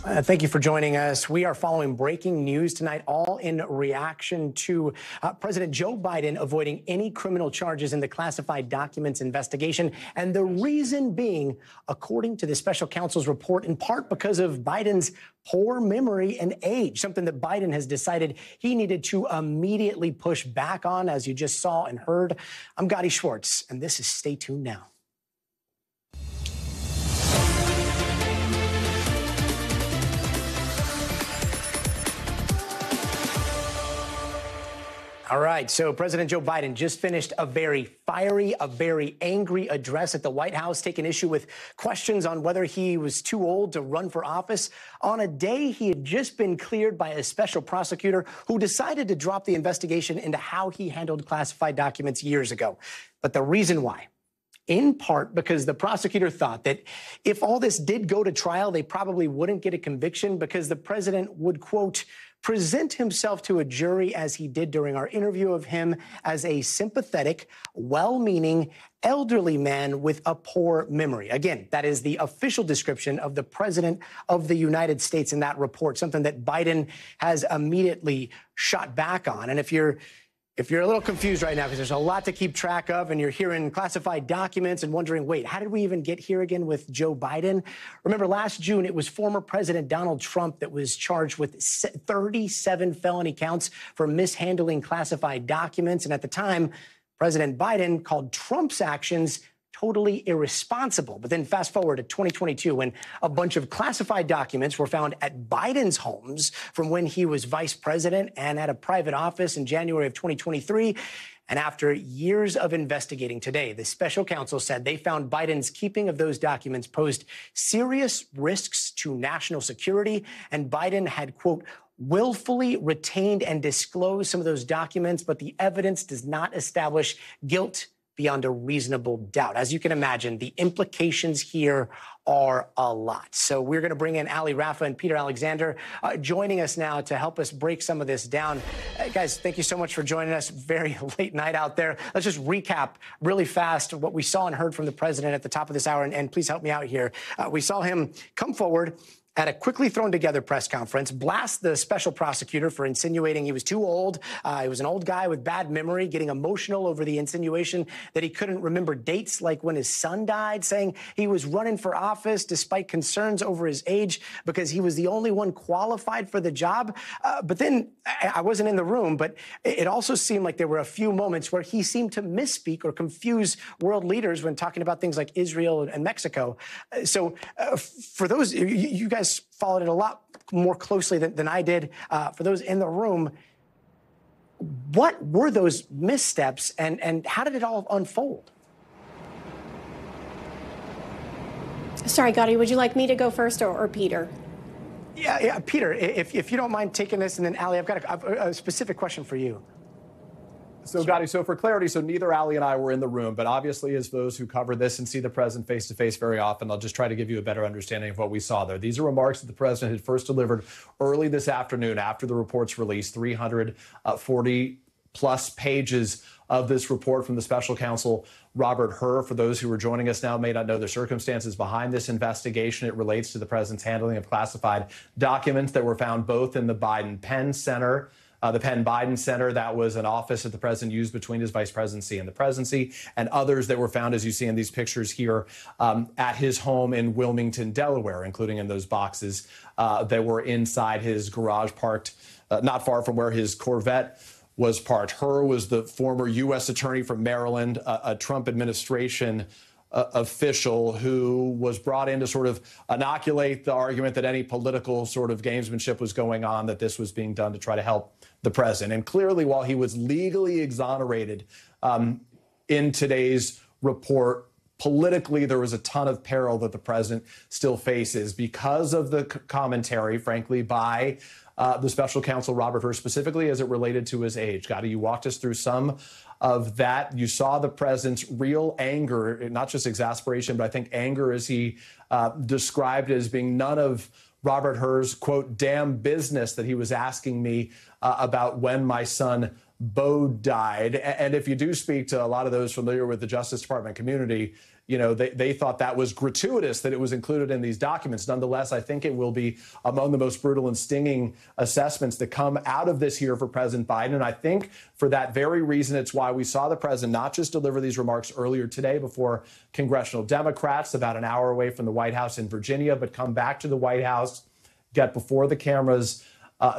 Thank you for joining us. We are following breaking news tonight, all in reaction to President Joe Biden avoiding any criminal charges in the classified documents investigation. And the reason being, according to the special counsel's report, in part because of Biden's poor memory and age, something that Biden has decided he needed to immediately push back on, as you just saw and heard. I'm Gadi Schwartz, and this is Stay Tuned Now. All right, so President Joe Biden just finished a very fiery, a very angry address at the White House, taking issue with questions on whether he was too old to run for office on a day he had just been cleared by a special prosecutor who decided to drop the investigation into how he handled classified documents years ago. But the reason why? In part because the prosecutor thought that if all this did go to trial, they probably wouldn't get a conviction because the president would, quote, present himself to a jury as he did during our interview of him as a sympathetic, well-meaning, elderly man with a poor memory. Again, that is the official description of the president of the United States in that report, something that Biden has immediately shot back on. And if you're a little confused right now because there's a lot to keep track of and you're hearing classified documents and wondering, wait, how did we even get here again with Joe Biden? Remember, last June, it was former President Donald Trump that was charged with 37 felony counts for mishandling classified documents. And at the time, President Biden called Trump's actions totally irresponsible. But then fast forward to 2022, when a bunch of classified documents were found at Biden's homes from when he was vice president and at a private office in January of 2023. And after years of investigating today, the special counsel said they found Biden's keeping of those documents posed serious risks to national security. And Biden had, quote, willfully retained and disclosed some of those documents, but the evidence does not establish guilt beyond a reasonable doubt. As you can imagine, the implications here are a lot. So we're going to bring in Rafah and Peter Alexander joining us now to help us break some of this down. Guys, thank you so much for joining us. Very late night out there. Let's just recap really fast what we saw and heard from the president at the top of this hour. And please help me out here. We saw him come forward at a quickly thrown together press conference, blast the special prosecutor for insinuating he was too old. He was an old guy with bad memory, getting emotional over the insinuation that he couldn't remember dates like when his son died, saying he was running for office despite concerns over his age because he was the only one qualified for the job. But then I wasn't in the room, but it also seemed like there were a few moments where he seemed to misspeak or confuse world leaders when talking about things like Israel and Mexico. So for those, you guys followed it a lot more closely than I did. For those in the room, what were those missteps and how did it all unfold? Sorry, Gadi, would you like me to go first or Peter? Yeah, Peter, if you don't mind taking this, and then Ali, I've got a specific question for you. So, Gadi, so for clarity, so neither Ali and I were in the room, but obviously as those who cover this and see the president face-to-face very often, I'll just try to give you a better understanding of what we saw there. These are remarks that the president had first delivered early this afternoon after the report's release, 340-plus pages of this report from the special counsel, Robert Hur. For those who are joining us now may not know the circumstances behind this investigation. It relates to the president's handling of classified documents that were found both in the Biden Penn Center, the Penn Biden Center, that was an office that the president used between his vice presidency and the presidency, and others that were found, as you see in these pictures here, at his home in Wilmington, Delaware, including in those boxes that were inside his garage parked not far from where his Corvette was parked. Hur was the former U.S. attorney from Maryland, a Trump administration official who was brought in to sort of inoculate the argument that any political sort of gamesmanship was going on, that this was being done to try to help the president. And clearly, while he was legally exonerated in today's report, politically, there was a ton of peril that the president still faces because of the commentary, frankly, by the special counsel, Robert Hur, specifically as it related to his age. Gadi, you walked us through some of that. You saw the president's real anger, not just exasperation, but I think anger as he described it as being none of Robert Hur's, quote, damn business that he was asking me about when my son Bo died. And if you do speak to a lot of those familiar with the Justice Department community, they thought that was gratuitous that it was included in these documents. Nonetheless, I think it will be among the most brutal and stinging assessments that come out of this year for President Biden. And I think for that very reason, it's why we saw the president not just deliver these remarks earlier today before congressional Democrats about an hour away from the White House in Virginia, but come back to the White House, get before the cameras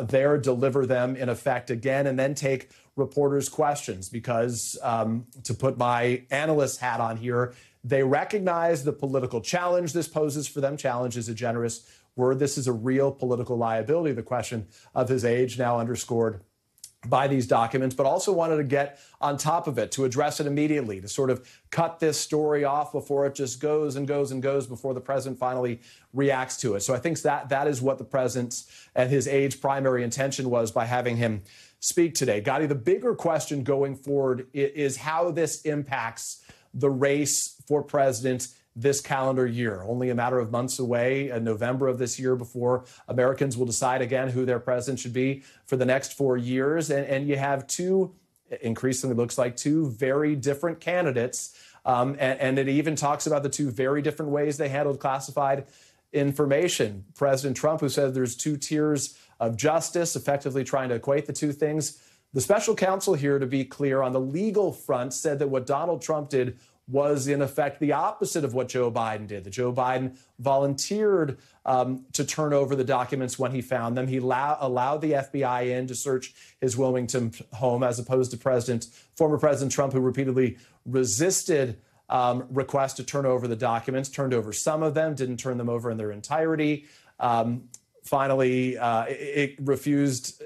there, deliver them in effect again, and then take reporters' questions. Because to put my analyst hat on here, they recognize the political challenge this poses for them. Challenge is a generous word. This is a real political liability, the question of his age, now underscored by these documents, but also wanted to get on top of it, to address it immediately, to sort of cut this story off before it just goes and goes and goes, before the president finally reacts to it. So I think that is what the president's and his aide's primary intention was by having him speak today. Gadi, the bigger question going forward is how this impacts the race for president this calendar year. Only a matter of months away, in November of this year, before Americans will decide again who their president should be for the next 4 years. And you have increasingly looks like two very different candidates. And it even talks about the two very different ways they handled classified information. President Trump, who said there's two tiers of justice, effectively trying to equate the two things. The special counsel here, to be clear, on the legal front, said that what Donald Trump did was in effect the opposite of what Joe Biden did. That Joe Biden volunteered to turn over the documents when he found them. He allowed the FBI in to search his Wilmington home, as opposed to former President Trump, who repeatedly resisted requests to turn over the documents, turned over some of them, didn't turn them over in their entirety. Finally, it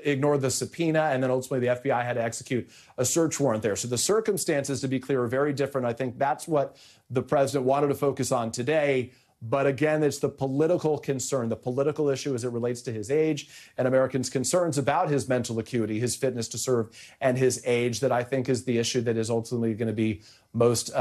ignored the subpoena, and then ultimately the FBI had to execute a search warrant there. So the circumstances, to be clear, are very different. I think that's what the president wanted to focus on today. But again, it's the political concern, the political issue as it relates to his age and Americans' concerns about his mental acuity, his fitness to serve, and his age that I think is the issue that is ultimately going to be most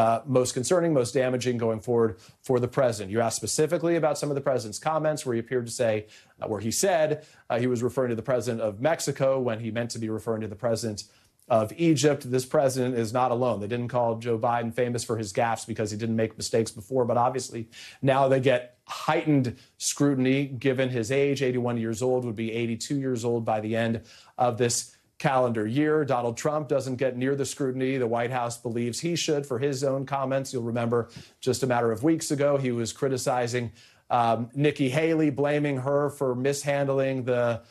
concerning, most damaging going forward for the president. You asked specifically about some of the president's comments where he appeared to say, where he said he was referring to the president of Mexico when he meant to be referring to the president of Egypt. This president is not alone. They didn't call Joe Biden famous for his gaffes because he didn't make mistakes before, but obviously now they get heightened scrutiny given his age. 81 years old, would be 82 years old by the end of this calendar year. Donald Trump doesn't get near the scrutiny the White House believes he should for his own comments. You'll remember just a matter of weeks ago, he was criticizing Nikki Haley, blaming her for mishandling the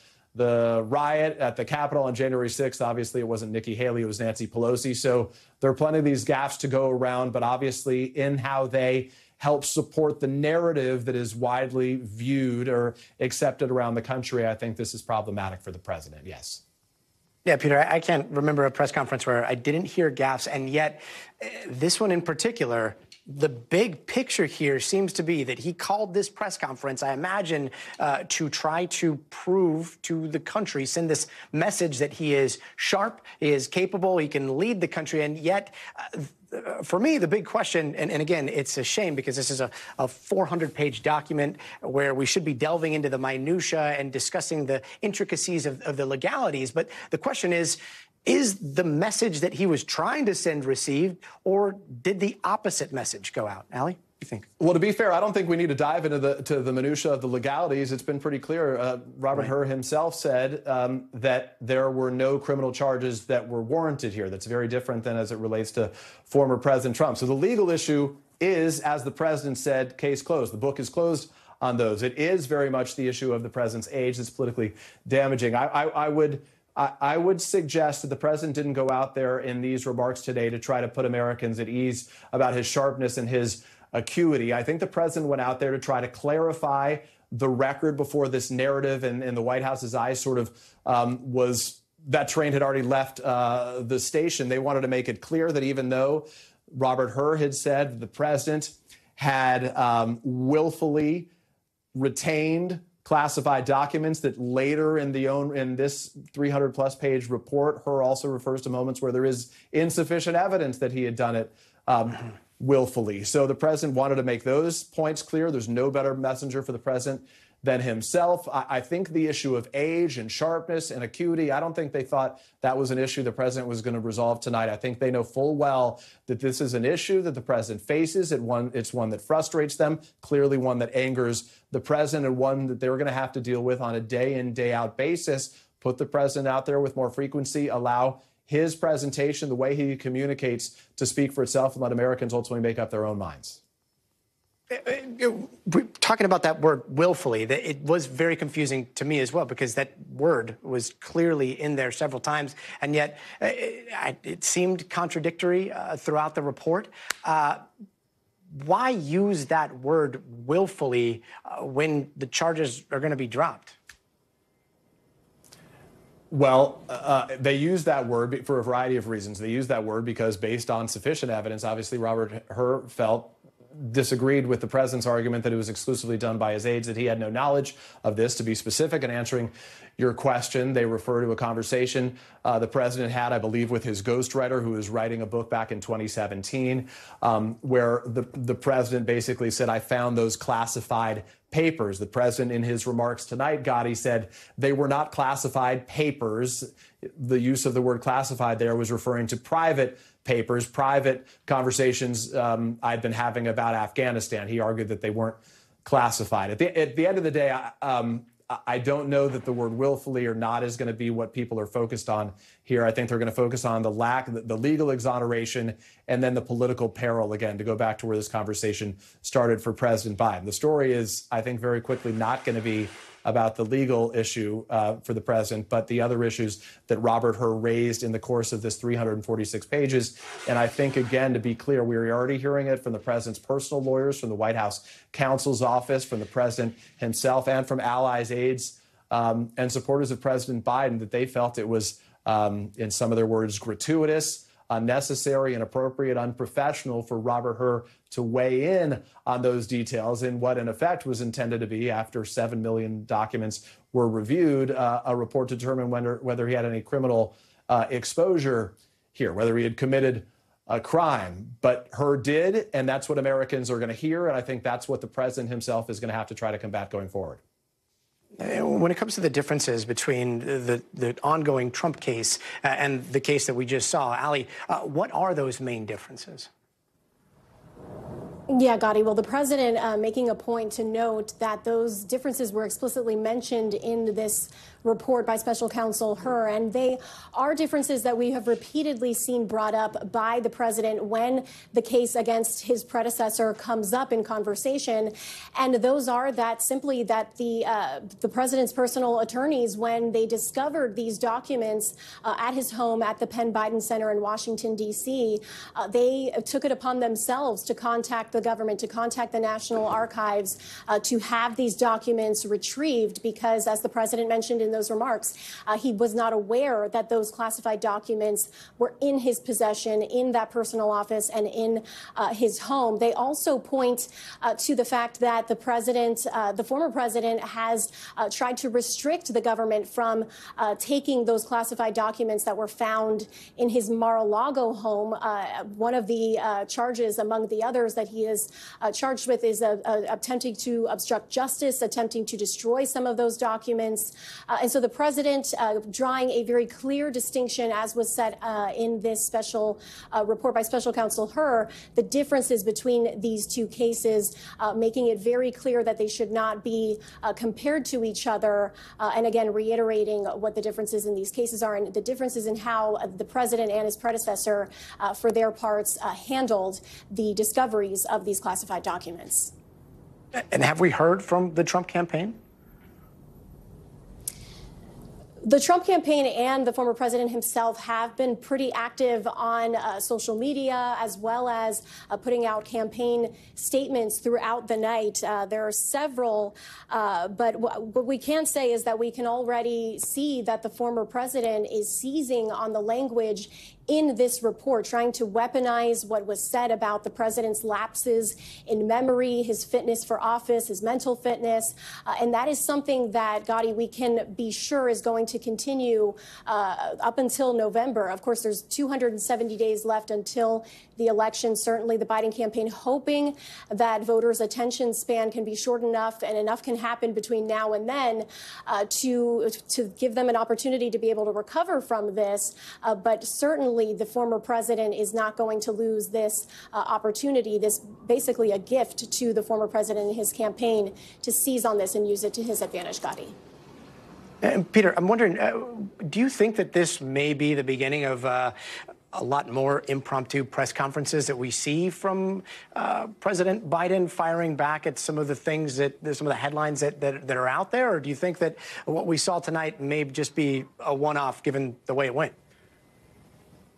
riot at the Capitol on January 6th. Obviously, it wasn't Nikki Haley, it was Nancy Pelosi. So there are plenty of these gaffes to go around, but obviously in how they help support the narrative that is widely viewed or accepted around the country, I think this is problematic for the president. Yes. Yeah, Peter, I can't remember a press conference where I didn't hear gaffes, and yet this one in particular, the big picture here seems to be that he called this press conference, I imagine, to try to prove to the country, send this message that he is sharp, he is capable, he can lead the country. And yet, for me, the big question, and again, it's a shame because this is a 400-page document where we should be delving into the minutia and discussing the intricacies of the legalities. But the question is the message that he was trying to send received, or did the opposite message go out? Allie, what do you think? Well, to be fair, I don't think we need to dive into the minutia of the legalities. It's been pretty clear. Robert Hur himself said that there were no criminal charges that were warranted here. That's very different than as it relates to former President Trump. So the legal issue is, as the president said, case closed. The book is closed on those. It is very much the issue of the president's age that's politically damaging. I would suggest that the president didn't go out there in these remarks today to try to put Americans at ease about his sharpness and his acuity. I think the president went out there to try to clarify the record before this narrative in the White House's eyes sort of that train had already left the station. They wanted to make it clear that even though Robert Hur had said the president had willfully retained classified documents, that later in this 300-plus page report, Hur also refers to moments where there is insufficient evidence that he had done it. willfully. So the president wanted to make those points clear. There's no better messenger for the president than himself. I think the issue of age and sharpness and acuity, I don't think they thought that was an issue the president was going to resolve tonight. I think they know full well that this is an issue that the president faces. It's one that frustrates them, clearly one that angers the president, and one that they're going to have to deal with on a day in, day out basis. Put the president out there with more frequency, allow his presentation, the way he communicates, to speak for itself, and let Americans ultimately make up their own minds. Talking about that word willfully, it was very confusing to me as well, because that word was clearly in there several times, and yet it seemed contradictory throughout the report. Why use that word willfully when the charges are going to be dropped? Well, they use that word for a variety of reasons. They use that word because, based on sufficient evidence, obviously Robert Hur disagreed with the president's argument that it was exclusively done by his aides, that he had no knowledge of this. To be specific in answering your question, they refer to a conversation the president had, I believe, with his ghostwriter, who was writing a book back in 2017, where the president basically said, "I found those classified papers." The president, in his remarks tonight, Gadi, said they were not classified papers. The use of the word classified there was referring to private papers, private conversations I'd been having about Afghanistan. He argued that they weren't classified. At the end of the day, I don't know that the word willfully or not is going to be what people are focused on here. I think they're going to focus on the legal exoneration, and then the political peril, again, to go back to where this conversation started for President Biden. The story is, I think, very quickly not going to be about the legal issue for the president, but the other issues that Robert Hur raised in the course of this 346 pages. And I think, again, to be clear, we're already hearing it from the president's personal lawyers, from the White House counsel's office, from the president himself, and from allies, aides, and supporters of President Biden, that they felt it was, in some of their words, gratuitous, unnecessary, inappropriate, unprofessional for Robert Hur to weigh in on those details in what, in effect, was intended to be, after 7 million documents were reviewed, a report to determine whether he had any criminal exposure here, whether he had committed a crime. But Hur did, and that's what Americans are going to hear, and I think that's what the president himself is going to have to try to combat going forward. When it comes to the differences between the ongoing Trump case and the case that we just saw, Ali, what are those main differences? Yeah, Gadi. Well, the president making a point to note that those differences were explicitly mentioned in this report by special counsel Hur, and they are differences that we have repeatedly seen brought up by the president when the case against his predecessor comes up in conversation. And those are that simply that the president's personal attorneys, when they discovered these documents at his home at the Penn Biden Center in Washington, D.C., they took it upon themselves to contact the government, to contact the National Archives, to have these documents retrieved, because, as the president mentioned in those remarks, he was not aware that those classified documents were in his possession, in that personal office, and in his home. They also point to the fact that the president, the former president, has tried to restrict the government from taking those classified documents that were found in his Mar-a-Lago home. One of the charges, among the others that he is charged with, is attempting to obstruct justice, attempting to destroy some of those documents. And so the president, drawing a very clear distinction, as was set in this special report by special counsel Hur, the differences between these two cases, making it very clear that they should not be compared to each other, and again reiterating what the differences in these cases are, and the differences in how the president and his predecessor, for their parts, handled the discoveries of these classified documents. And have we heard from the Trump campaign? The Trump campaign and the former president himself have been pretty active on social media, as well as putting out campaign statements throughout the night. There are several, but what we can say is that we can already see that the former president is seizing on the language in this report, trying to weaponize what was said about the president's lapses in memory, his fitness for office, his mental fitness. And that is something that, Gadi, we can be sure is going to continue up until November. Of course, there's 270 days left until the election. Certainly the Biden campaign hoping that voters' attention span can be short enough and enough can happen between now and then to give them an opportunity to be able to recover from this. But certainly the former president is not going to lose this opportunity, this basically a gift to the former president and his campaign to seize on this and use it to his advantage, Gadi. And Peter, I'm wondering, do you think that this may be the beginning of a lot more impromptu press conferences that we see from President Biden firing back at some of the things some of the headlines that are out there? Or do you think that what we saw tonight may just be a one-off given the way it went?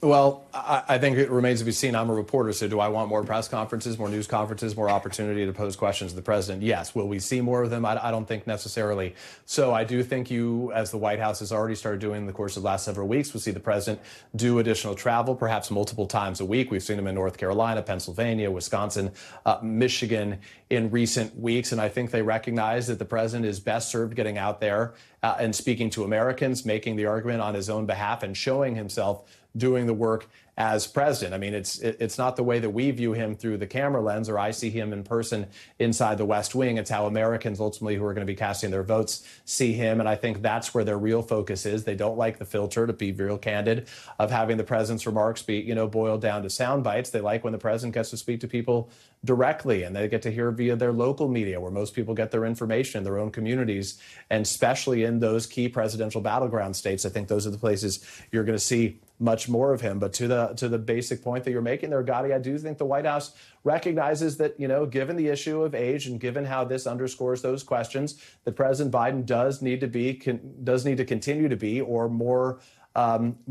Well, I think it remains to be seen. I'm a reporter, so do I want more press conferences, more news conferences, more opportunity to pose questions to the president? Yes. Will we see more of them? I don't think necessarily. So I do think you, as the White House has already started doing in the course of the last several weeks, will see the president do additional travel, perhaps multiple times a week. We've seen him in North Carolina, Pennsylvania, Wisconsin, Michigan in recent weeks. And I think they recognize that the president is best served getting out there and speaking to Americans, making the argument on his own behalf and showing himself doing the work as president. I mean, it's not the way that we view him through the camera lens, or I see him in person inside the West Wing. It's how Americans ultimately who are going to be casting their votes see him. And I think that's where their real focus is. They don't like the filter, to be real candid, of having the president's remarks be, boiled down to sound bites. They like when the president gets to speak to people directly, and they get to hear via their local media, where most people get their information in their own communities, and especially in those key presidential battleground states. I think those are the places you're going to see much more of him. But to the basic point that you're making there, Gadi, I do think the White House recognizes that, given the issue of age and given how this underscores those questions, that President Biden does need to continue to be, or more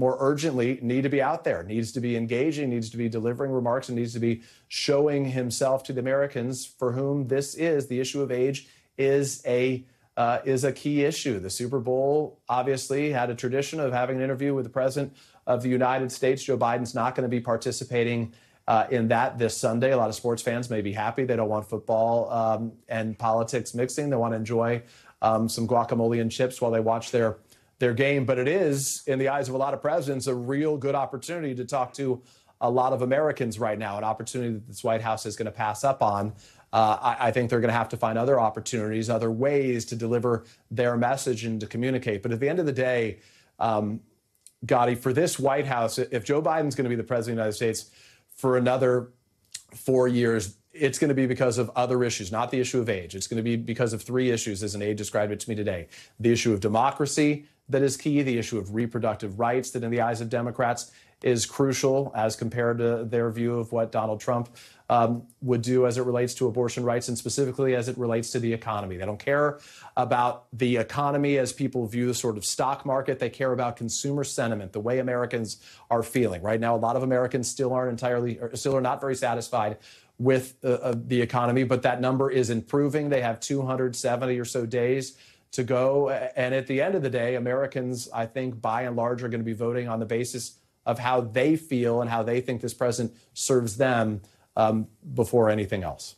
urgently need to be out there, needs to be engaging, needs to be delivering remarks, and needs to be showing himself to the Americans for whom this is. The issue of age is a key issue. The Super Bowl obviously had a tradition of having an interview with the president of the United States. Joe Biden's not going to be participating in that this Sunday. A lot of sports fans may be happy. They don't want football and politics mixing. They want to enjoy some guacamole and chips while they watch their game. But it is, in the eyes of a lot of presidents, a real good opportunity to talk to a lot of Americans right now, an opportunity that this White House is going to pass up on. I think they're going to have to find other opportunities, other ways to deliver their message and to communicate. But at the end of the day, Gadi, for this White House, if Joe Biden's going to be the president of the United States for another 4 years, it's going to be because of other issues, not the issue of age. It's going to be because of three issues, as an aide described it to me today. The issue of democracy that is key, the issue of reproductive rights that in the eyes of Democrats is crucial as compared to their view of what Donald Trump would do as it relates to abortion rights, and specifically as it relates to the economy. They don't care about the economy as people view the sort of stock market. They care about consumer sentiment, the way Americans are feeling. Right now, a lot of Americans still are not very satisfied with the economy, but that number is improving. They have 270 or so days to go. And at the end of the day, Americans, I think, by and large, are going to be voting on the basis of how they feel and how they think this president serves them before anything else.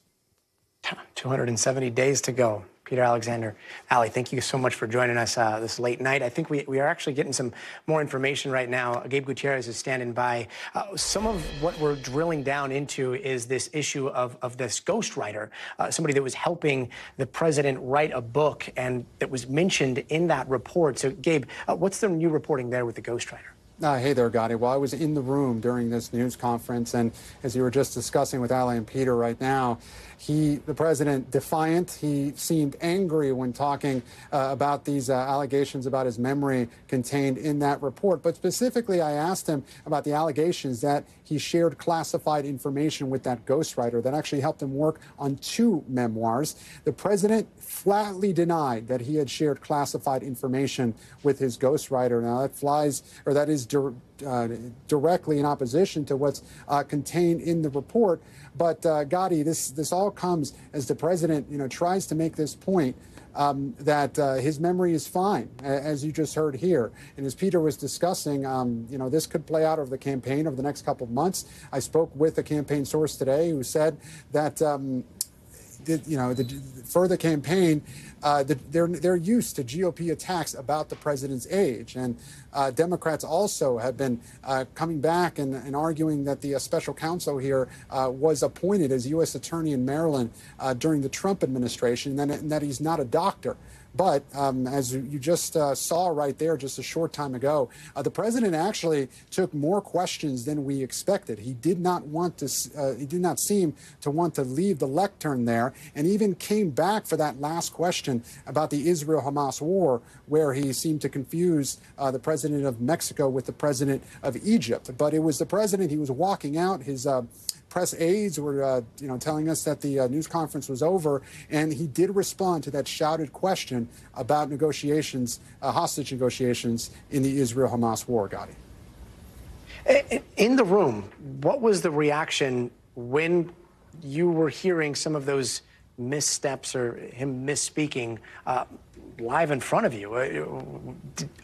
270 days to go. Peter Alexander. Ali, thank you so much for joining us this late night. I think we are actually getting some more information right now. Gabe Gutierrez is standing by. Some of what we're drilling down into is this issue of this ghostwriter, somebody that was helping the president write a book and that was mentioned in that report. So, Gabe, what's the new reporting there with the ghostwriter? Hey there, Gadi. Well, I was in the room during this news conference, and as you were just discussing with Ali and Peter right now, the president, defiant. He seemed angry when talking about these allegations about his memory contained in that report. But specifically, I asked him about the allegations that he shared classified information with that ghostwriter that actually helped him work on 2 memoirs. The president flatly denied that he had shared classified information with his ghostwriter. Now, that is directly in opposition to what's contained in the report. But Gadi, this all comes as the president, tries to make this point that his memory is fine, as you just heard here. And as Peter was discussing, this could play out over the campaign over the next couple of months. I spoke with a campaign source today who said that for the campaign, they're used to GOP attacks about the president's age. And Democrats also have been coming back and arguing that the special counsel here was appointed as U.S. attorney in Maryland during the Trump administration, and that he's not a doctor. But as you just saw right there just a short time ago, the president actually took more questions than we expected. He did not want to. He did not seem to want to leave the lectern there, and even came back for that last question about the Israel-Hamas war, where he seemed to confuse the president of Mexico with the president of Egypt. But it was the president. He was walking out. His press aides were, telling us that the news conference was over, and he did respond to that shouted question about negotiations, hostage negotiations in the Israel-Hamas war, Gadi. In the room, what was the reaction when you were hearing some of those missteps or him misspeaking live in front of you?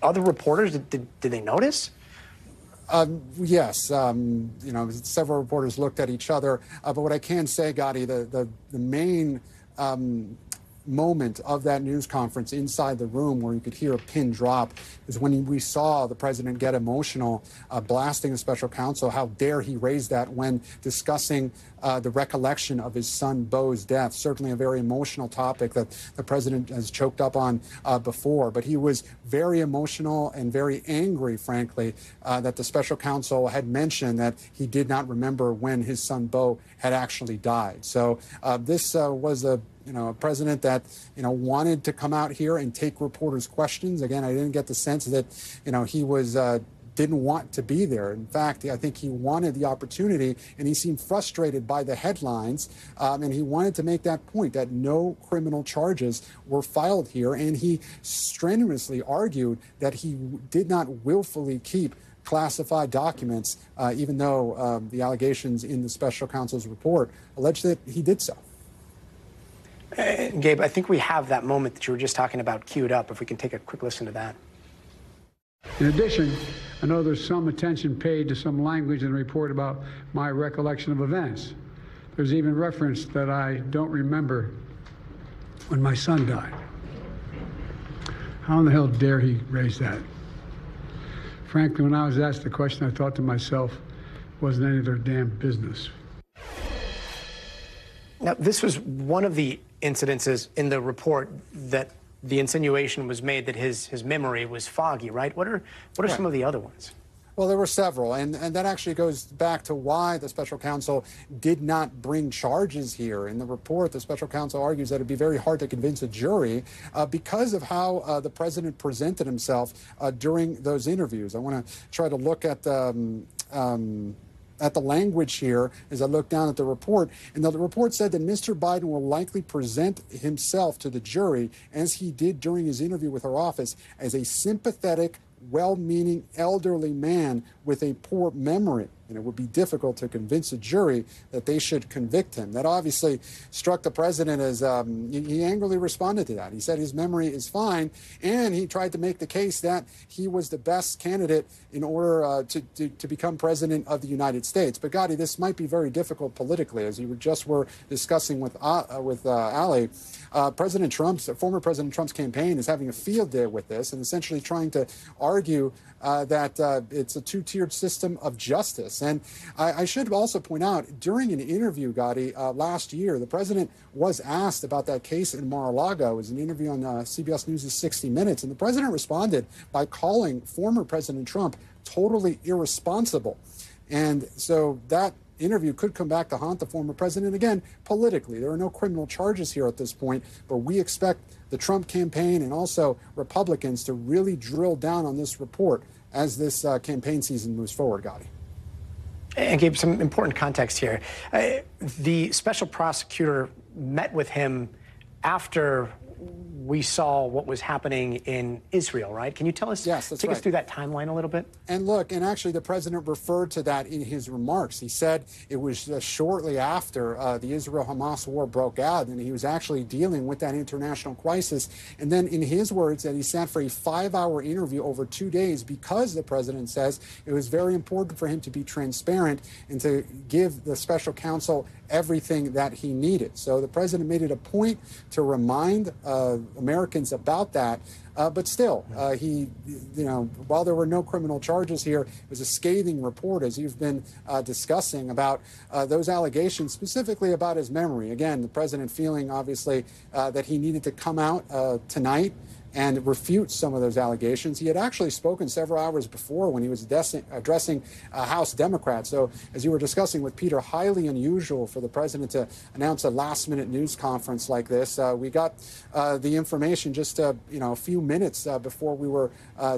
Other reporters, did they notice? Yes, several reporters looked at each other. But what I can say, Gadi, the main moment of that news conference inside the room where you could hear a pin drop is when we saw the president get emotional, blasting the special counsel. How dare he raise that when discussing the recollection of his son Beau's death. Certainly a very emotional topic that the president has choked up on before. But he was very emotional and very angry, frankly, that the special counsel had mentioned that he did not remember when his son Beau had actually died. So this was a president that, wanted to come out here and take reporters' questions. Again, I didn't get the sense that, he was didn't want to be there. In fact, I think he wanted the opportunity, and he seemed frustrated by the headlines, and he wanted to make that point that no criminal charges were filed here, and he strenuously argued that he did not willfully keep classified documents, even though the allegations in the special counsel's report allege that he did so. Gabe, I think we have that moment that you were just talking about queued up. If we can take a quick listen to that. In addition, I know there's some attention paid to some language in the report about my recollection of events. There's even reference that I don't remember when my son died. How in the hell dare he raise that? Frankly, when I was asked the question, I thought to myself, it wasn't any of their damn business. Now, this was one of the incidences in the report that the insinuation was made that his memory was foggy, right? What are some of the other ones? Well, there were several, and that actually goes back to why the special counsel did not bring charges here. In the report, the special counsel argues that it'd be very hard to convince a jury because of how the president presented himself during those interviews. I want to try to look at the language here as I look down at the report. And the report said that Mr. Biden will likely present himself to the jury, as he did during his interview with our office, as a sympathetic, well-meaning elderly man with a poor memory. And it would be difficult to convince a jury that they should convict him. That obviously struck the president as he angrily responded to that. He said his memory is fine, and he tried to make the case that he was the best candidate in order to become president of the United States. But Gadi, this might be very difficult politically, as you just were discussing with Ali. Former President Trump's campaign is having a field day with this and essentially trying to argue that it's a two-tiered system of justice. And I should also point out, during an interview, Gadi, last year, the president was asked about that case in Mar-a-Lago. It was an interview on CBS News' 60 Minutes, and the president responded by calling former President Trump totally irresponsible. And so that interview could come back to haunt the former president again politically. There are no criminal charges here at this point, but we expect the Trump campaign and also Republicans to really drill down on this report as this campaign season moves forward, Gadi. And Gabe, some important context here. The special prosecutor met with him after we saw what was happening in Israel, right? Can you tell us, yes, that's take right. us through that timeline a little bit? And look, and actually the president referred to that in his remarks. He said it was shortly after the Israel-Hamas war broke out, and he was actually dealing with that international crisis. And then in his words, that he sat for a 5-hour interview over 2 days because the president says it was very important for him to be transparent and to give the special counsel everything that he needed. So the president made it a point to remind Americans about that. But still, while there were no criminal charges here, it was a scathing report, as you've been discussing, about those allegations, specifically about his memory. Again, the president feeling, obviously, that he needed to come out tonight and refute some of those allegations. He had actually spoken several hours before when he was addressing House Democrats. So, as you were discussing with Peter, highly unusual for the president to announce a last-minute news conference like this. We got the information just a few minutes before we were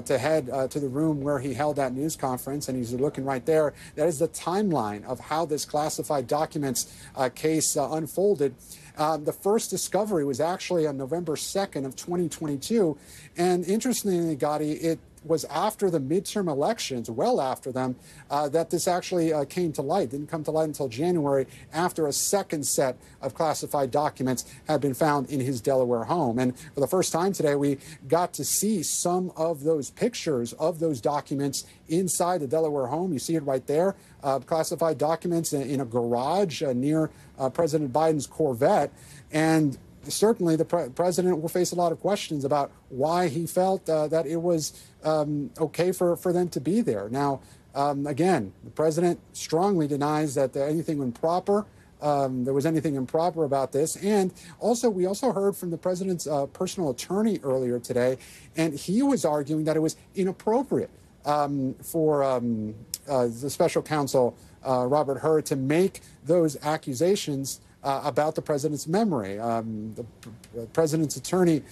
to head to the room where he held that news conference, and he's looking right there. That is the timeline of how this classified documents case unfolded. The first discovery was actually on November 2nd of 2022. And interestingly, Gadi, it was after the midterm elections, well after them, that this actually came to light. Didn't come to light until January, after a second set of classified documents had been found in his Delaware home. And for the first time today, we got to see some of those pictures of those documents inside the Delaware home. You see it right there, classified documents in a garage near President Biden's Corvette. And certainly the president will face a lot of questions about why he felt that it was okay for them to be there. Now, again, the president strongly denies that anything improper, there was anything improper about this. And also, we also heard from the president's personal attorney earlier today, and he was arguing that it was inappropriate for the special counsel, Robert Hur, to make those accusations about the president's memory. The president's attorney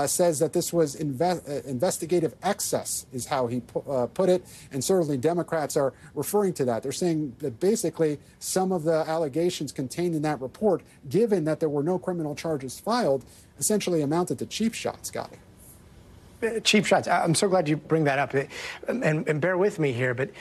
says that this was investigative excess, is how he put it, and certainly Democrats are referring to that. They're saying that basically some of the allegations contained in that report, given that there were no criminal charges filed, essentially amounted to cheap shots, Scotty. Cheap shots. I'm so glad you bring that up. And bear with me here, but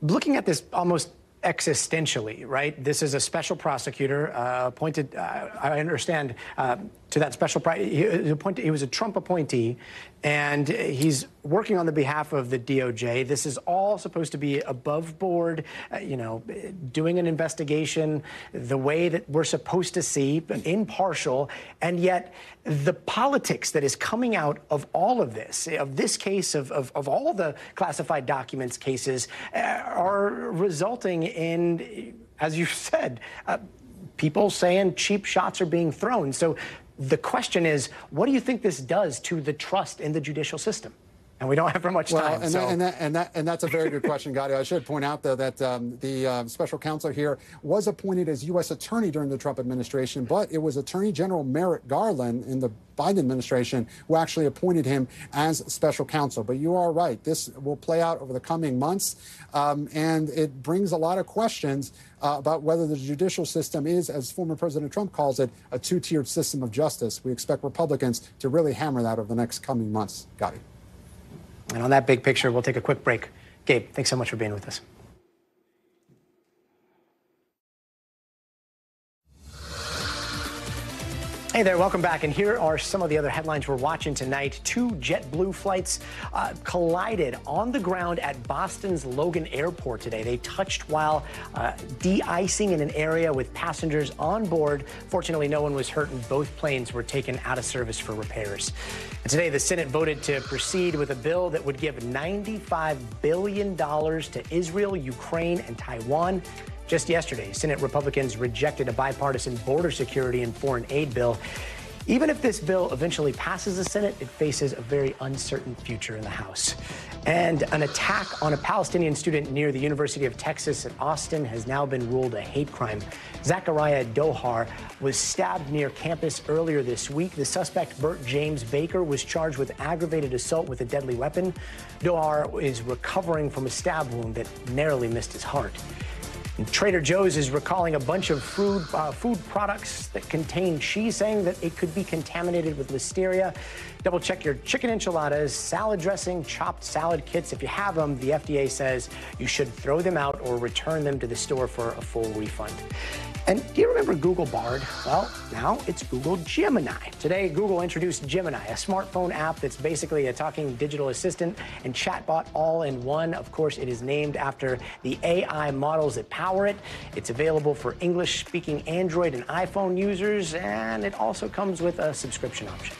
looking at this almost existentially, right? This is a special prosecutor appointed, I understand, to that special, he was a Trump appointee, and he's working on the behalf of the DOJ. This is all supposed to be above board, doing an investigation the way that we're supposed to see, impartial, and yet the politics that is coming out of all of this case, of all the classified documents cases, are resulting in, as you said, people saying cheap shots are being thrown. So the question is, what do you think this does to the trust in the judicial system? And we don't have very much time. And that's a very good question, Gadi. I should point out, though, that the special counsel here was appointed as U.S. attorney during the Trump administration, but it was Attorney General Merrick Garland in the Biden administration who actually appointed him as special counsel. But you are right. This will play out over the coming months, and it brings a lot of questions about whether the judicial system is, as former President Trump calls it, a two-tiered system of justice. We expect Republicans to really hammer that over the next coming months. Gadi. And on that big picture, we'll take a quick break. Gabe, thanks so much for being with us. Hey there, welcome back. And here are some of the other headlines we're watching tonight. 2 JetBlue flights collided on the ground at Boston's Logan Airport today. They touched while de-icing in an area with passengers on board. Fortunately, no one was hurt, and both planes were taken out of service for repairs. And today, the Senate voted to proceed with a bill that would give $95 billion to Israel, Ukraine, and Taiwan. Just yesterday, Senate Republicans rejected a bipartisan border security and foreign aid bill. Even if this bill eventually passes the Senate, it faces a very uncertain future in the House. And an attack on a Palestinian student near the University of Texas at Austin has now been ruled a hate crime. Zachariah Dohar was stabbed near campus earlier this week. The suspect, Bert James Baker, was charged with aggravated assault with a deadly weapon. Dohar is recovering from a stab wound that narrowly missed his heart. Trader Joe's is recalling a bunch of food products that contain cheese, saying that it could be contaminated with listeria. Double check your chicken enchiladas, salad dressing, chopped salad kits. If you have them, the FDA says you should throw them out or return them to the store for a full refund. And do you remember Google Bard? Well, now it's Google Gemini. Today, Google introduced Gemini, a smartphone app that's basically a talking digital assistant and chatbot all in one. Of course, it is named after the AI models that power it. It's available for English-speaking Android and iPhone users, and it also comes with a subscription option.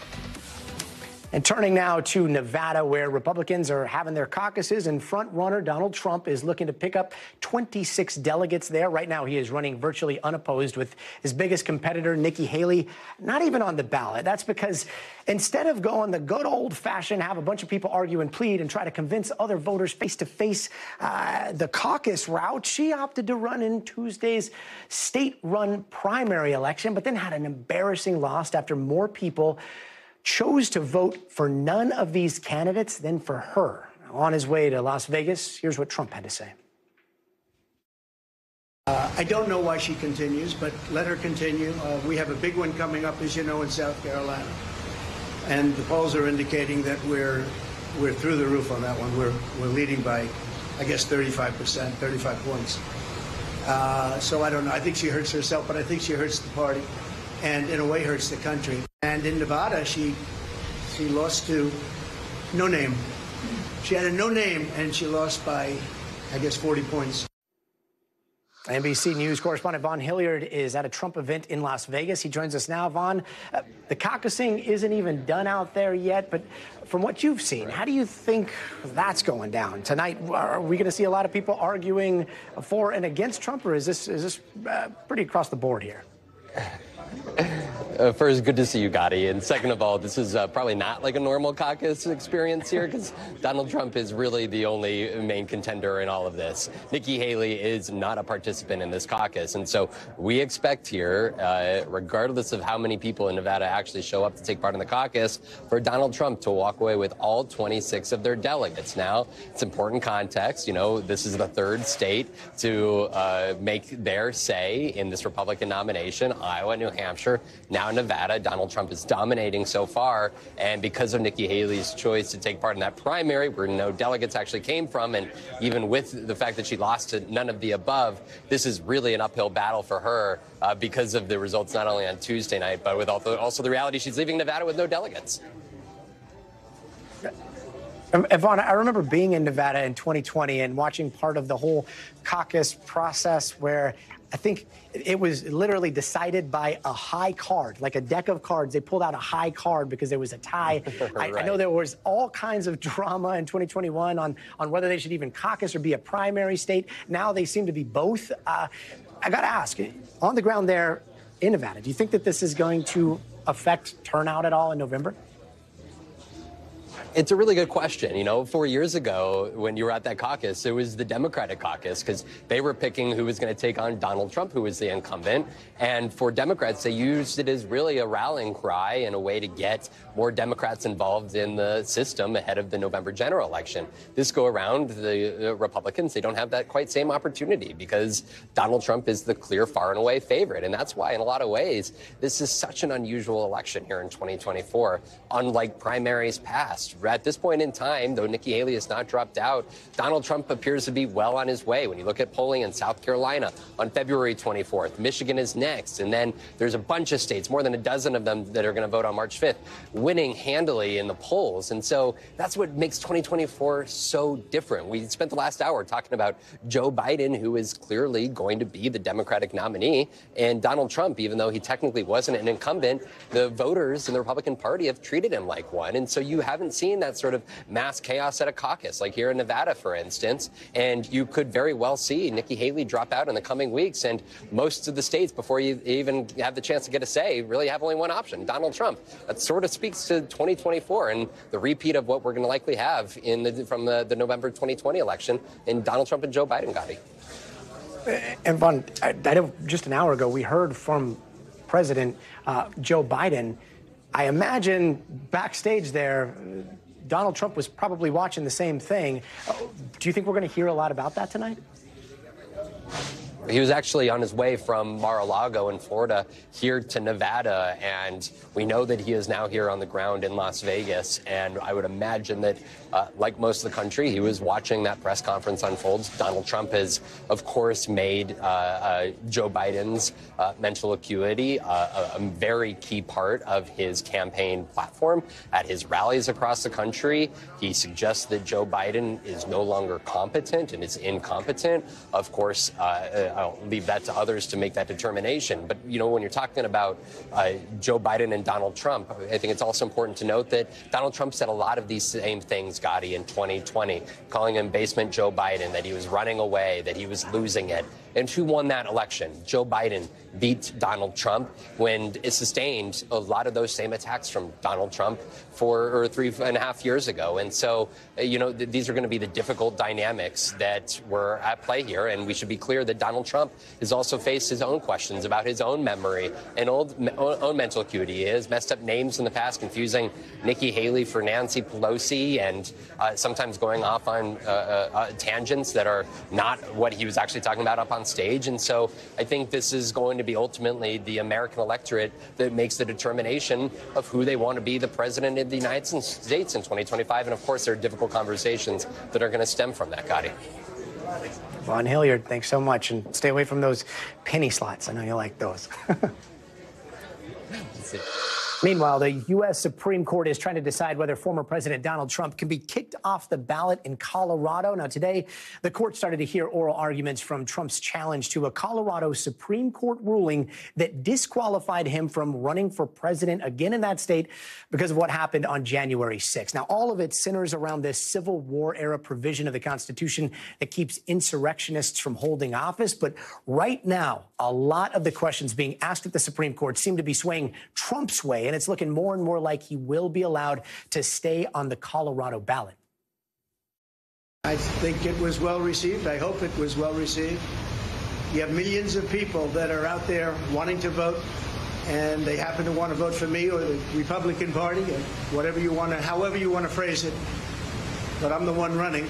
And turning now to Nevada, where Republicans are having their caucuses, and front-runner Donald Trump is looking to pick up 26 delegates there. Right now, he is running virtually unopposed with his biggest competitor, Nikki Haley, not even on the ballot. That's because instead of going the good old-fashioned, have a bunch of people argue and plead and try to convince other voters face-to-face the caucus route, she opted to run in Tuesday's state-run primary election, but then had an embarrassing loss after more people chose to vote for none of these candidates than for her. Now, on his way to Las Vegas, here's what Trump had to say. I don't know why she continues, but let her continue. We have a big one coming up, as you know, in South Carolina. And the polls are indicating that we're through the roof on that one. We're leading by, I guess, 35%, 35 points. So I don't know. I think she hurts herself, but I think she hurts the party and, in a way, hurts the country. And in Nevada, she lost to no name. She had a no name, and she lost by, I guess, 40 points. NBC News correspondent Vaughn Hilliard is at a Trump event in Las Vegas. He joins us now. Vaughn, the caucusing isn't even done out there yet, but from what you've seen, how do you think that's going down tonight? Are we going to see a lot of people arguing for and against Trump, or is this pretty across the board here? First, good to see you, Gadi. And second of all, this is probably not like a normal caucus experience here, because Donald Trump is really the only main contender in all of this. Nikki Haley is not a participant in this caucus. And so we expect here, regardless of how many people in Nevada actually show up to take part in the caucus, for Donald Trump to walk away with all 26 of their delegates. Now, it's important context. You know, this is the third state to make their say in this Republican nomination: Iowa, New Hampshire, now Nevada. Donald Trump is dominating so far, and because of Nikki Haley's choice to take part in that primary, where no delegates actually came from, and even with the fact that she lost to none of the above, this is really an uphill battle for her because of the results not only on Tuesday night, but with also the reality she's leaving Nevada with no delegates. Vaughn, I remember being in Nevada in 2020 and watching part of the whole caucus process where I think it was literally decided by a high card, like a deck of cards. They pulled out a high card because there was a tie. Right. I know there was all kinds of drama in 2021 on whether they should even caucus or be a primary state. Now they seem to be both. I got to ask, on the ground there in Nevada, do you think that this is going to affect turnout at all in November? It's a really good question. You know, 4 years ago, when you were at that caucus, it was the Democratic caucus, because they were picking who was going to take on Donald Trump, who was the incumbent. And for Democrats, they used it as really a rallying cry and a way to get more Democrats involved in the system ahead of the November general election. This go around, the Republicans, they don't have that quite same opportunity because Donald Trump is the clear far and away favorite. And that's why, in a lot of ways, this is such an unusual election here in 2024, unlike primaries past. At this point in time, though Nikki Haley has not dropped out, Donald Trump appears to be well on his way. When you look at polling in South Carolina on February 24th, Michigan is next, and then there's a bunch of states, more than a dozen of them, that are going to vote on March 5th, winning handily in the polls. And so that's what makes 2024 so different. We spent the last hour talking about Joe Biden, who is clearly going to be the Democratic nominee, and Donald Trump, even though he technically wasn't an incumbent, the voters in the Republican Party have treated him like one. And so you haven't seen that sort of mass chaos at a caucus, like here in Nevada, for instance. And you could very well see Nikki Haley drop out in the coming weeks. And most of the states, before you even have the chance to get a say, really have only one option: Donald Trump. That sort of speaks to 2024 and the repeat of what we're going to likely have from the November 2020 election in Donald Trump and Joe Biden, Gadi. And Vaughn, I know just an hour ago we heard from President Joe Biden. I imagine backstage there, Donald Trump was probably watching the same thing. Do you think we're going to hear a lot about that tonight? He was actually on his way from Mar-a-Lago in Florida here to Nevada, and we know that he is now here on the ground in Las Vegas. And I would imagine that, like most of the country, he was watching that press conference unfold. Donald Trump has, of course, made Joe Biden's mental acuity a very key part of his campaign platform. At his rallies across the country, he suggests that Joe Biden is no longer competent and is incompetent. Of course, I'll leave that to others to make that determination. But, you know, when you're talking about Joe Biden and Donald Trump, I think it's also important to note that Donald Trump said a lot of these same things, Gadi, in 2020, calling him basement Joe Biden, that he was running away, that he was losing it. And who won that election? Joe Biden beat Donald Trump when it sustained a lot of those same attacks from Donald Trump 3.5 years ago. And so, you know, these are going to be the difficult dynamics that were at play here. And we should be clear that Donald Trump has also faced his own questions about his own memory and own mental acuity. He has messed up names in the past, confusing Nikki Haley for Nancy Pelosi, and sometimes going off on tangents that are not what he was actually talking about up on stage. And so I think this is going to be ultimately the American electorate that makes the determination of who they want to be the president of the United States in 2025. And of course, there are difficult conversations that are going to stem from that, Gadi. Vaughn Hilliard, thanks so much. And stay away from those penny slots. I know you like those. Meanwhile, the U.S. Supreme Court is trying to decide whether former President Donald Trump can be kicked off the ballot in Colorado. Now, today, the court started to hear oral arguments from Trump's challenge to a Colorado Supreme Court ruling that disqualified him from running for president again in that state because of what happened on January 6th. Now, all of it centers around this Civil War era provision of the Constitution that keeps insurrectionists from holding office. But right now, a lot of the questions being asked at the Supreme Court seem to be swaying Trump's way. And it's looking more and more like he will be allowed to stay on the Colorado ballot. I think it was well received. I hope it was well received. You have millions of people that are out there wanting to vote, and they happen to want to vote for me or the Republican Party, or whatever you want to, however you want to phrase it. But I'm the one running.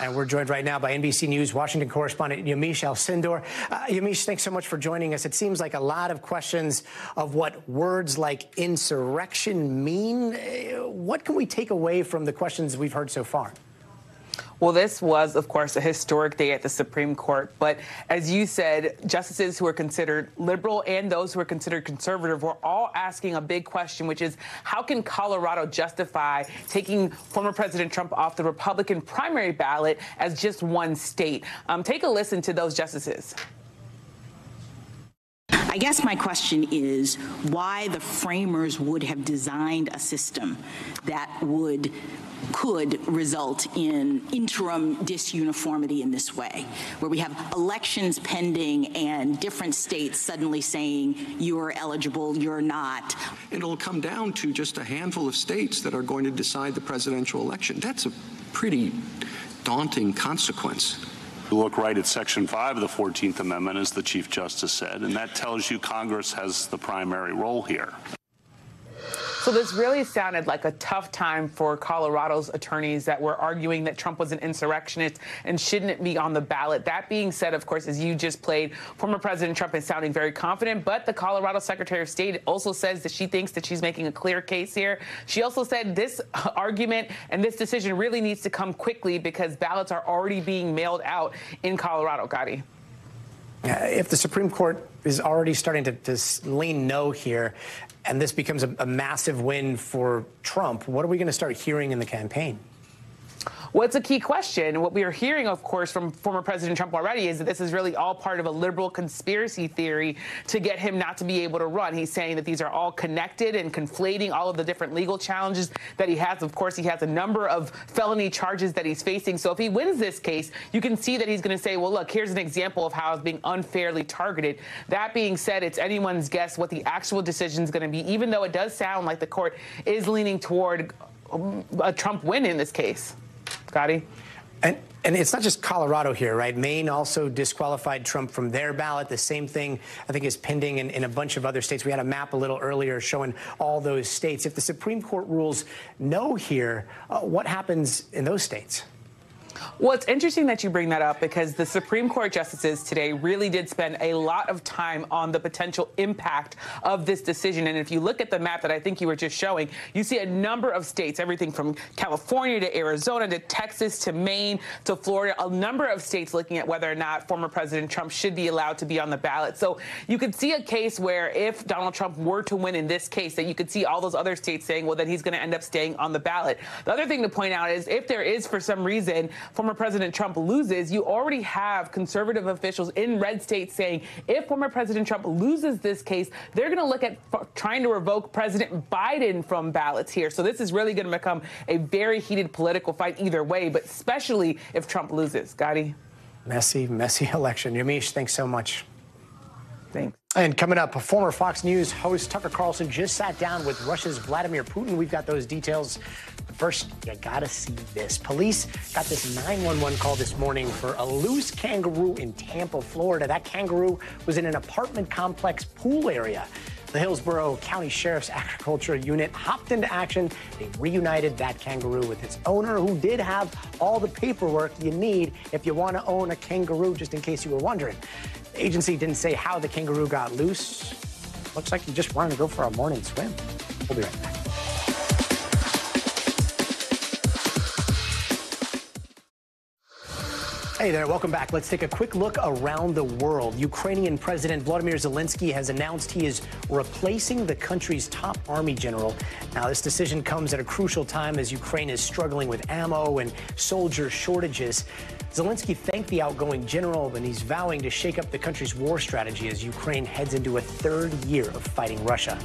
And we're joined right now by NBC News Washington correspondent Yamiche Alcindor. Yamiche, thanks so much for joining us. It seems like a lot of questions of what words like insurrection mean. What can we take away from the questions we've heard so far? Well, this was, of course, a historic day at the Supreme Court. But as you said, justices who are considered liberal and those who are considered conservative were all asking a big question, which is how can Colorado justify taking former President Trump off the Republican primary ballot as just one state? Take a listen to those justices. I guess my question is why the framers would have designed a system that could result in interim disuniformity in this way, where we have elections pending and different states suddenly saying you're eligible, you're not. It'll come down to just a handful of states that are going to decide the presidential election. That's a pretty daunting consequence. Look right at Section 5 of the 14th Amendment, as the Chief Justice said, and that tells you Congress has the primary role here. So this really sounded like a tough time for Colorado's attorneys that were arguing that Trump was an insurrectionist and shouldn't be on the ballot. That being said, of course, as you just played, former President Trump is sounding very confident, but the Colorado Secretary of State also says that she thinks that she's making a clear case here. She also said this argument and this decision really needs to come quickly because ballots are already being mailed out in Colorado. Gadi. If the Supreme Court is already starting to lean no here, and this becomes a massive win for Trump, what are we going to start hearing in the campaign? Well, it's a key question. What we are hearing, of course, from former President Trump already is that this is really all part of a liberal conspiracy theory to get him not to be able to run. He's saying that these are all connected and conflating all of the different legal challenges that he has. Of course, he has a number of felony charges that he's facing. So if he wins this case, you can see that he's going to say, well, look, here's an example of how I was being unfairly targeted. That being said, it's anyone's guess what the actual decision is going to be, even though it does sound like the court is leaning toward a Trump win in this case. Gadi? And it's not just Colorado here, right? Maine also disqualified Trump from their ballot. The same thing, I think, is pending in a bunch of other states. We had a map a little earlier showing all those states. If the Supreme Court rules no here, what happens in those states? Well, it's interesting that you bring that up because the Supreme Court justices today really did spend a lot of time on the potential impact of this decision. And if you look at the map that I think you were just showing, you see a number of states, everything from California to Arizona to Texas to Maine to Florida, a number of states looking at whether or not former President Trump should be allowed to be on the ballot. So you could see a case where if Donald Trump were to win in this case, that you could see all those other states saying, well, then he's going to end up staying on the ballot. The other thing to point out is if there is, for some reason, former President Trump loses, you already have conservative officials in red states saying if former President Trump loses this case, they're going to look at trying to revoke President Biden from ballots here. So this is really going to become a very heated political fight either way, but especially if Trump loses. Gadi? Messy election. Yamiche, thanks so much. Thanks. And coming up, a former Fox News host Tucker Carlson just sat down with Russia's Vladimir Putin. We've got those details. But first, you gotta see this. Police got this 911 call this morning for a loose kangaroo in Tampa, Florida. That kangaroo was in an apartment complex pool area. The Hillsborough County Sheriff's Agriculture Unit hopped into action. They reunited that kangaroo with its owner, who did have all the paperwork you need if you want to own a kangaroo, just in case you were wondering. The agency didn't say how the kangaroo got loose. Looks like he just wanted to go for a morning swim. We'll be right back. Hey there, welcome back. Let's take a quick look around the world. Ukrainian President Vladimir Zelensky has announced he is replacing the country's top army general. Now, this decision comes at a crucial time as Ukraine is struggling with ammo and soldier shortages. Zelensky thanked the outgoing general, and he's vowing to shake up the country's war strategy as Ukraine heads into a third year of fighting Russia.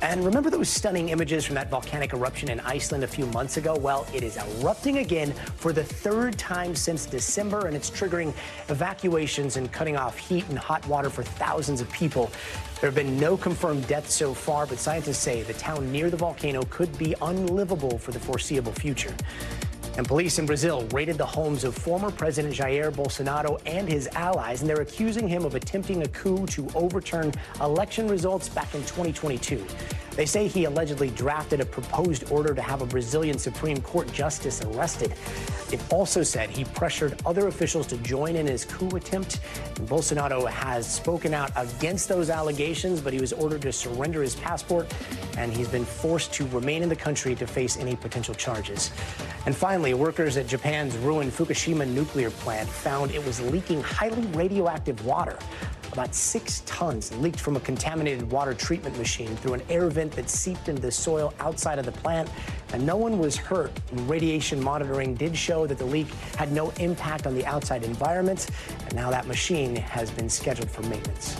And remember those stunning images from that volcanic eruption in Iceland a few months ago? Well, it is erupting again for the third time since December, and it's triggering evacuations and cutting off heat and hot water for thousands of people. There have been no confirmed deaths so far, but scientists say the town near the volcano could be unlivable for the foreseeable future. And police in Brazil raided the homes of former President Jair Bolsonaro and his allies, and they're accusing him of attempting a coup to overturn election results back in 2022. They say he allegedly drafted a proposed order to have a Brazilian Supreme Court justice arrested. It also said he pressured other officials to join in his coup attempt. And Bolsonaro has spoken out against those allegations, but he was ordered to surrender his passport, and he's been forced to remain in the country to face any potential charges. And finally, workers at Japan's ruined Fukushima nuclear plant found it was leaking highly radioactive water. About 6 tons leaked from a contaminated water treatment machine through an air vent that seeped into the soil outside of the plant, and no one was hurt. And radiation monitoring did show that the leak had no impact on the outside environment, and now that machine has been scheduled for maintenance.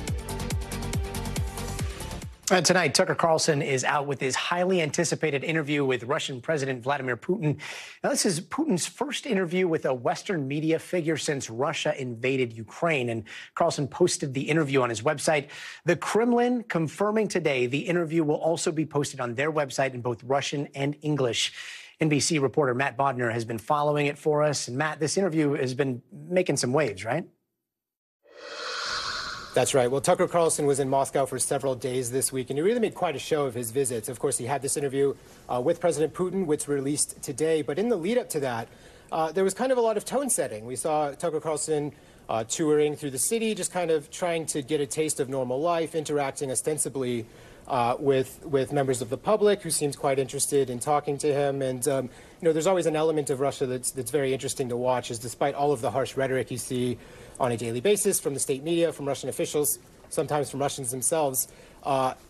And tonight, Tucker Carlson is out with his highly anticipated interview with Russian President Vladimir Putin. Now, this is Putin's first interview with a Western media figure since Russia invaded Ukraine. And Carlson posted the interview on his website. The Kremlin confirming today the interview will also be posted on their website in both Russian and English. NBC reporter Matt Bodner has been following it for us. And Matt, this interview has been making some waves, right? That's right. Well, Tucker Carlson was in Moscow for several days this week, and he really made quite a show of his visits. Of course, he had this interview with President Putin, which released today. But in the lead up to that, there was kind of a lot of tone setting. We saw Tucker Carlson touring through the city, just kind of trying to get a taste of normal life, interacting ostensibly with members of the public who seems quite interested in talking to him. And, you know, there's always an element of Russia that's very interesting to watch, is despite all of the harsh rhetoric you see on a daily basis from the state media, from Russian officials, sometimes from Russians themselves,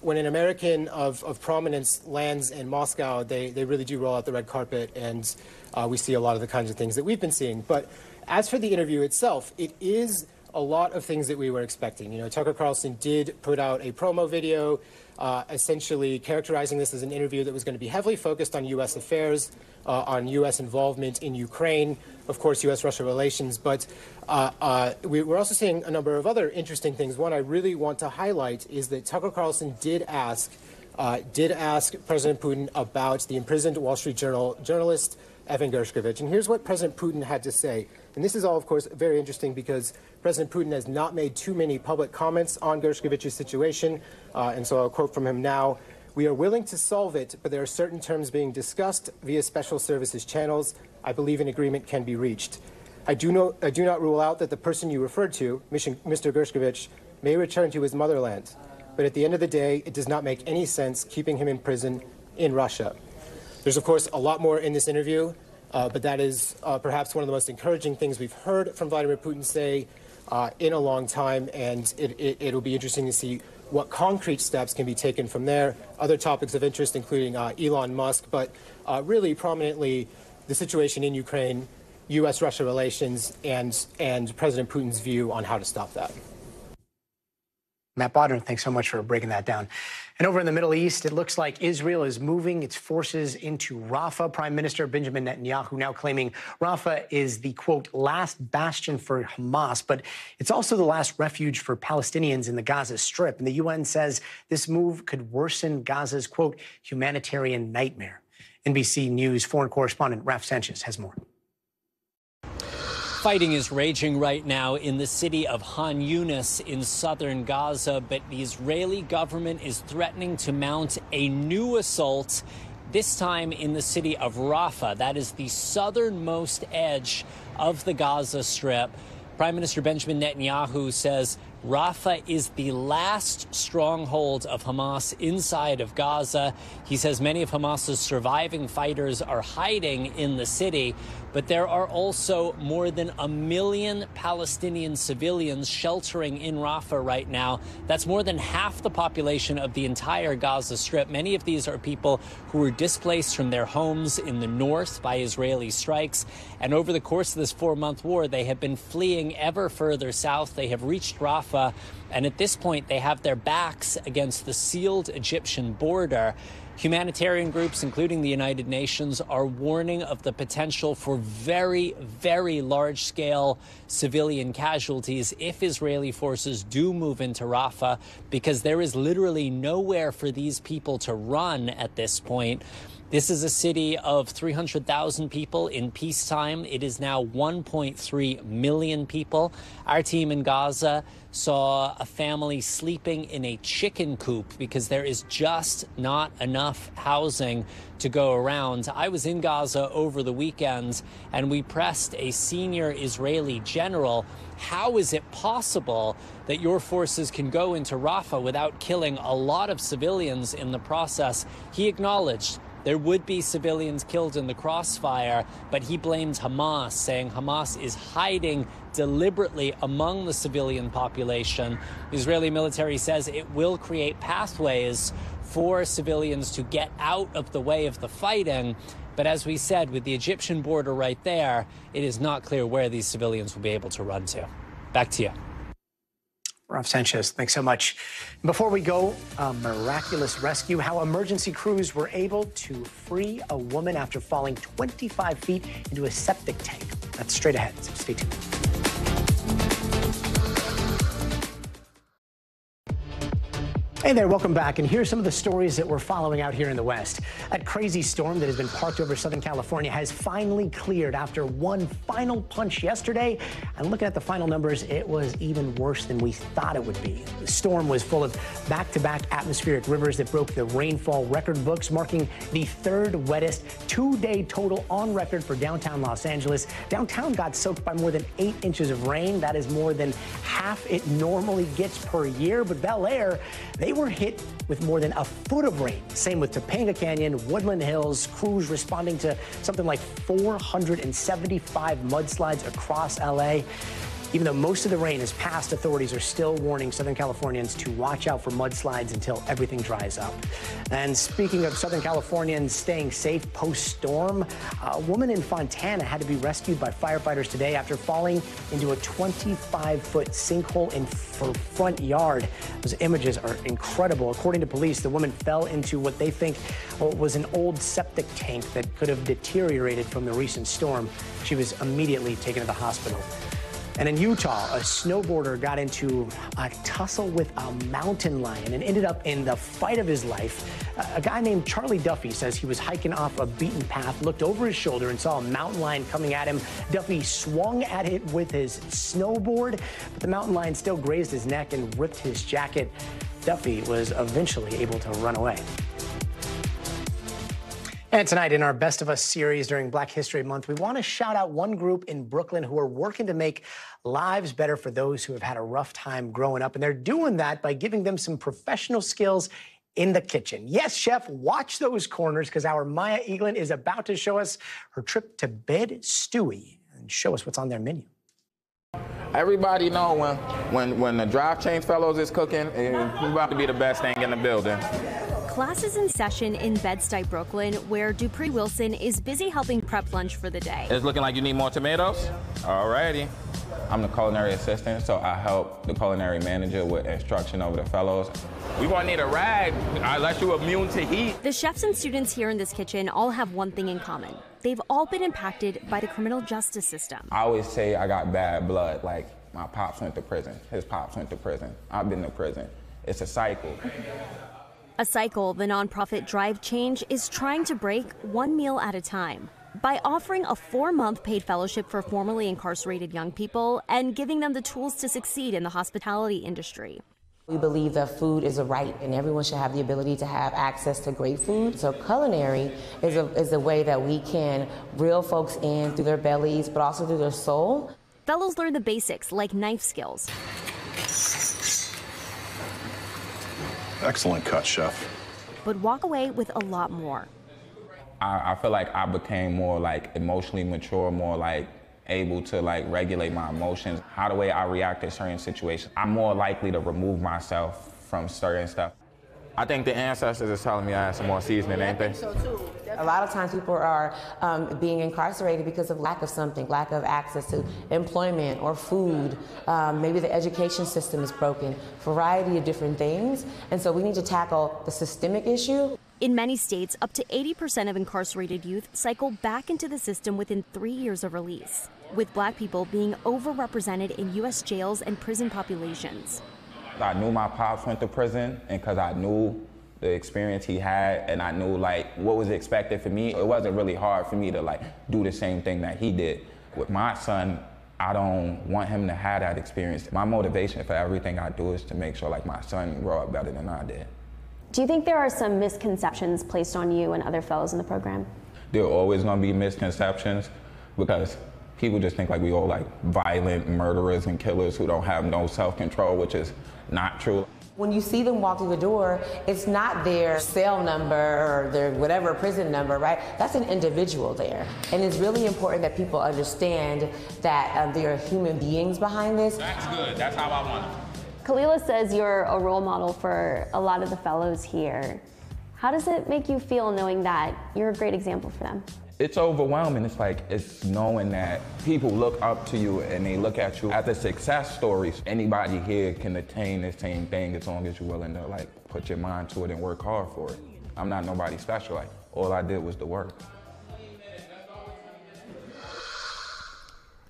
when an American of prominence lands in Moscow, they really do roll out the red carpet, and we see a lot of the kinds of things that we've been seeing. But as for the interview itself, it is a lot of things that we were expecting. You know, Tucker Carlson did put out a promo video essentially characterizing this as an interview that was going to be heavily focused on U.S. affairs, on U.S. involvement in Ukraine, of course, U.S.-Russia relations. But we're also seeing a number of other interesting things. One I really want to highlight is that Tucker Carlson did ask President Putin about the imprisoned Wall Street Journal journalist Evan Gershkovich. And here's what President Putin had to say. And this is all, of course, very interesting because President Putin has not made too many public comments on Gershkovich's situation. And so I'll quote from him now. We are willing to solve it, but there are certain terms being discussed via special services channels. I believe an agreement can be reached. I do not rule out that the person you referred to, Mr. Gershkovich, may return to his motherland. But at the end of the day, it does not make any sense keeping him in prison in Russia. There's, of course, a lot more in this interview, but that is perhaps one of the most encouraging things we've heard from Vladimir Putin say in a long time, and it'll be interesting to see what concrete steps can be taken from there. Other topics of interest, including Elon Musk, but really prominently the situation in Ukraine, U.S.-Russia relations, and President Putin's view on how to stop that. Matt Bodner, thanks so much for breaking that down. And over in the Middle East, it looks like Israel is moving its forces into Rafah. Prime Minister Benjamin Netanyahu now claiming Rafah is the, quote, last bastion for Hamas, but it's also the last refuge for Palestinians in the Gaza Strip. And the UN says this move could worsen Gaza's, quote, humanitarian nightmare. NBC News foreign correspondent Raf Sanchez has more. Fighting is raging right now in the city of Han Yunis in southern Gaza, but the Israeli government is threatening to mount a new assault, this time in the city of Rafah. That is the southernmost edge of the Gaza Strip. Prime Minister Benjamin Netanyahu says Rafah is the last stronghold of Hamas inside of Gaza. He says many of Hamas's surviving fighters are hiding in the city, but there are also more than 1 million Palestinian civilians sheltering in Rafah right now. That's more than half the population of the entire Gaza Strip. Many of these are people who were displaced from their homes in the north by Israeli strikes. And over the course of this 4-month war, they have been fleeing ever further south. They have reached Rafah, and at this point, they have their backs against the sealed Egyptian border. Humanitarian groups, including the United Nations, are warning of the potential for very, very large-scale civilian casualties if Israeli forces do move into Rafah, because there is literally nowhere for these people to run at this point. This is a city of 300,000 people in peacetime. It is now 1.3 million people. Our team in Gaza saw a family sleeping in a chicken coop because there is just not enough housing to go around. I was in Gaza over the weekend, and we pressed a senior Israeli general. How is it possible that your forces can go into Rafah without killing a lot of civilians in the process? He acknowledged there would be civilians killed in the crossfire, but he blamed Hamas, saying Hamas is hiding deliberately among the civilian population. The Israeli military says it will create pathways for civilians to get out of the way of the fighting. But as we said, with the Egyptian border right there, it is not clear where these civilians will be able to run to. Back to you. Raf Sanchez, thanks so much. Before we go, a miraculous rescue, how emergency crews were able to free a woman after falling 25 feet into a septic tank. That's straight ahead, so stay tuned. Hey there, welcome back. And here's some of the stories that we're following out here in the West. That crazy storm that has been parked over Southern California has finally cleared after one final punch yesterday. And looking at the final numbers, it was even worse than we thought it would be. The storm was full of back-to-back atmospheric rivers that broke the rainfall record books, marking the third wettest two-day total on record for downtown Los Angeles. Downtown got soaked by more than 8 inches of rain. That is more than half it normally gets per year. But Bel Air, they were hit with more than a foot of rain. Same with Topanga Canyon, Woodland Hills, crews responding to something like 475 mudslides across LA. Even though most of the rain has passed, authorities are still warning Southern Californians to watch out for mudslides until everything dries up. And speaking of Southern Californians staying safe post-storm, a woman in Fontana had to be rescued by firefighters today after falling into a 25-foot sinkhole in her front yard. Those images are incredible. According to police, the woman fell into what they think was an old septic tank that could have deteriorated from the recent storm. She was immediately taken to the hospital. And in Utah, a snowboarder got into a tussle with a mountain lion and ended up in the fight of his life. A guy named Charlie Duffy says he was hiking off a beaten path, looked over his shoulder and saw a mountain lion coming at him. Duffy swung at it with his snowboard, but the mountain lion still grazed his neck and ripped his jacket. Duffy was eventually able to run away. And tonight in our Best of Us series during Black History Month, we want to shout out one group in Brooklyn who are working to make lives better for those who have had a rough time growing up. And they're doing that by giving them some professional skills in the kitchen. Yes, chef, watch those corners because our Maya Eaglin is about to show us her trip to Bed Stewie and show us what's on their menu. Everybody know when the Drive Change Fellows is cooking, it's about to be the best thing in the building. Class is in session in Bed-Stuy, Brooklyn, where Dupree Wilson is busy helping prep lunch for the day. It's looking like you need more tomatoes? Alrighty. I'm the culinary assistant, so I help the culinary manager with instruction over the fellows. We won't need a rag unless you're immune to heat. The chefs and students here in this kitchen all have one thing in common. They've all been impacted by the criminal justice system. I always say I got bad blood, like my pops went to prison, his pops went to prison, I've been to prison. It's a cycle. A cycle the nonprofit Drive Change is trying to break one meal at a time by offering a 4-month paid fellowship for formerly incarcerated young people and giving them the tools to succeed in the hospitality industry. We believe that food is a right and everyone should have the ability to have access to great food. So culinary is a way that we can reel folks in through their bellies, but also through their soul. Fellows learn the basics like knife skills. Excellent cut, chef. But walk away with a lot more. I feel like I became more like emotionally mature, more like able to like regulate my emotions. How the way I react to certain situations. I'm more likely to remove myself from certain stuff. I think the ancestors is telling me I had some more seasoning, ain't they? So too. A lot of times people are being incarcerated because of lack of something, lack of access to employment or food. Maybe the education system is broken, variety of different things. And so we need to tackle the systemic issue. In many states, up to 80% of incarcerated youth cycle back into the system within 3 years of release, with Black people being overrepresented in U.S. jails and prison populations. I knew my pops went to prison, and because I knew the experience he had, and I knew like what was expected for me, it wasn't really hard for me to like do the same thing that he did. With my son, I don't want him to have that experience. My motivation for everything I do is to make sure like my son grow up better than I did. Do you think there are some misconceptions placed on you and other fellows in the program? There are always going to be misconceptions because people just think like we all like violent murderers and killers who don't have no self-control, which is not true. When you see them walk through the door, it's not their cell number or their whatever prison number, right? That's an individual there. And it's really important that people understand that there are human beings behind this. That's good. That's how I want it. Kalila says you're a role model for a lot of the fellows here. How does it make you feel knowing that you're a great example for them? It's overwhelming. It's like, it's knowing that people look up to you and they look at you as a success story. Anybody here can attain the same thing as long as you're willing to like put your mind to it and work hard for it. I'm not nobody special. Like, all I did was the work.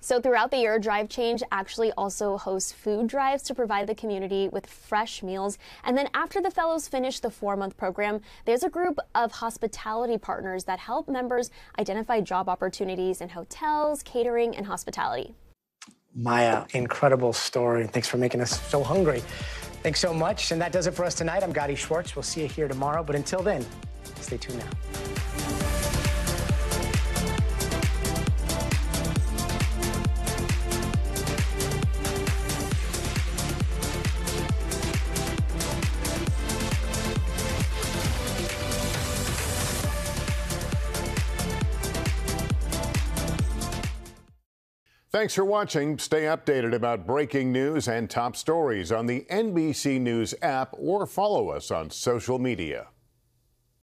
So throughout the year, Drive Change actually also hosts food drives to provide the community with fresh meals. And then after the fellows finish the 4-month program, there's a group of hospitality partners that help members identify job opportunities in hotels, catering, and hospitality. Maya, incredible story. Thanks for making us so hungry. Thanks so much. And that does it for us tonight. I'm Gadi Schwartz. We'll see you here tomorrow. But until then, stay tuned now. Thanks for watching. Stay updated about breaking news and top stories on the NBC News app or follow us on social media.